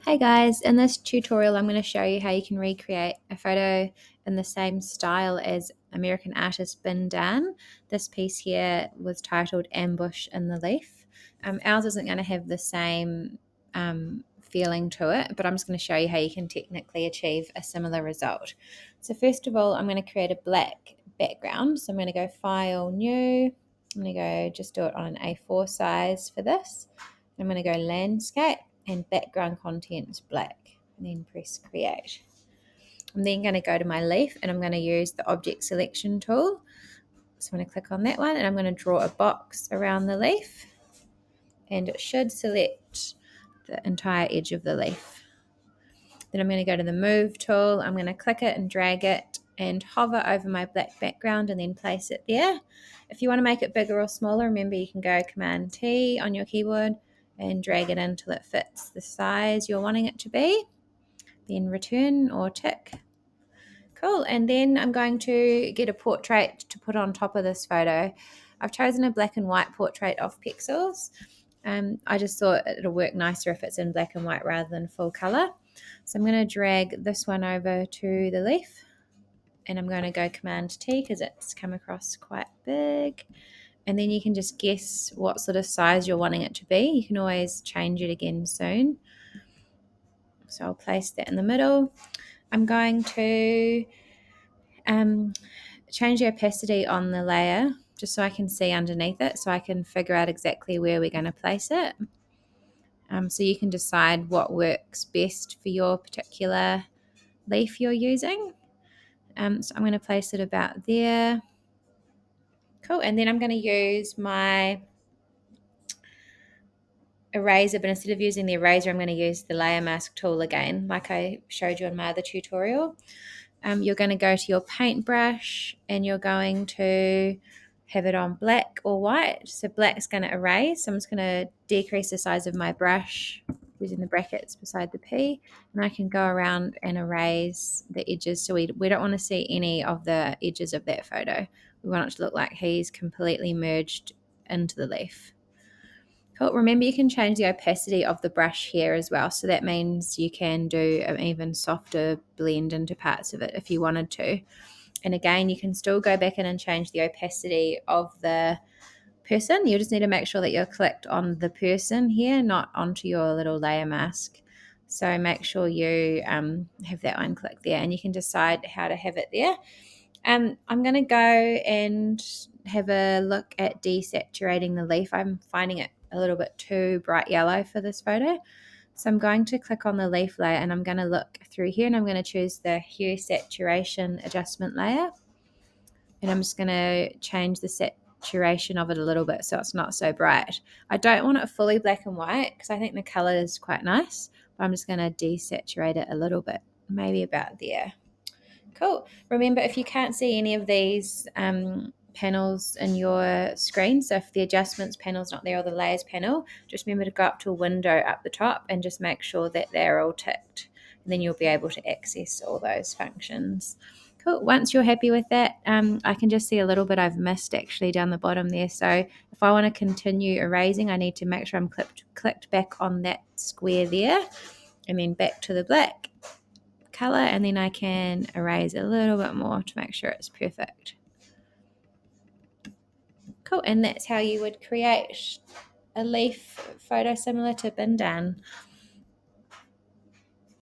Hey guys, in this tutorial I'm going to show you how you can recreate a photo in the same style as American Artist Binh Danh. This piece here was titled Ambush in the Leaf. Ours isn't going to have the same feeling to it, but I'm just going to show you how you can technically achieve a similar result. So first of all, I'm going to create a black background. So I'm going to go File, New. I'm going to go just do it on an A4 size for this. I'm going to go Landscape and background content is black, and then press create. I'm then going to go to my leaf and I'm going to use the object selection tool. So I'm going to click on that one and I'm going to draw a box around the leaf, and it should select the entire edge of the leaf. Then I'm going to go to the move tool. I'm going to click it and drag it and hover over my black background and then place it there. If you want to make it bigger or smaller, remember you can go Command T on your keyboard and drag it until it fits the size you're wanting it to be. Then return or tick. Cool. And then I'm going to get a portrait to put on top of this photo. I've chosen a black and white portrait of Pixels. I just thought it'll work nicer if it's in black and white rather than full color. So I'm going to drag this one over to the leaf, and I'm going to go Command T because it's come across quite big. And then you can just guess what sort of size you're wanting it to be. You can always change it again soon. So I'll place that in the middle. I'm going to change the opacity on the layer just so I can see underneath it, so I can figure out exactly where we're going to place it. So you can decide what works best for your particular leaf you're using. So I'm going to place it about there. Cool. And then I'm going to use my eraser, but instead of using the eraser, I'm going to use the layer mask tool again, like I showed you in my other tutorial. You're going to go to your paintbrush and you're going to have it on black or white. So black is going to erase. So I'm just going to decrease the size of my brush using the brackets beside the P, and I can go around and erase the edges. So we don't want to see any of the edges of that photo. We want it to look like he's completely merged into the leaf. Cool. Remember, you can change the opacity of the brush here as well. So that means you can do an even softer blend into parts of it if you wanted to. And again, you can still go back in and change the opacity of the person. You just need to make sure that you're clicked on the person here, not onto your little layer mask. So make sure you have that one clicked there, and you can decide how to have it there. I'm going to go and have a look at desaturating the leaf. I'm finding it a little bit too bright yellow for this photo. So I'm going to click on the leaf layer and I'm going to look through here, and I'm going to choose the hue saturation adjustment layer. And I'm just going to change the saturation of it a little bit so it's not so bright. I don't want it fully black and white because I think the color is quite nice, but I'm just going to desaturate it a little bit, maybe about there. Cool. Remember, if you can't see any of these panels in your screen, so if the adjustments panel is not there or the layers panel, just remember to go up to a window up the top and just make sure that they're all ticked. And then you'll be able to access all those functions. Cool. Once you're happy with that, I can just see a little bit I've missed actually down the bottom there. So if I want to continue erasing, I need to make sure I'm clicked back on that square there, and then back to the black color, and then I can erase a little bit more to make sure it's perfect. Cool. And that's how you would create a leaf photo similar to Binh Danh.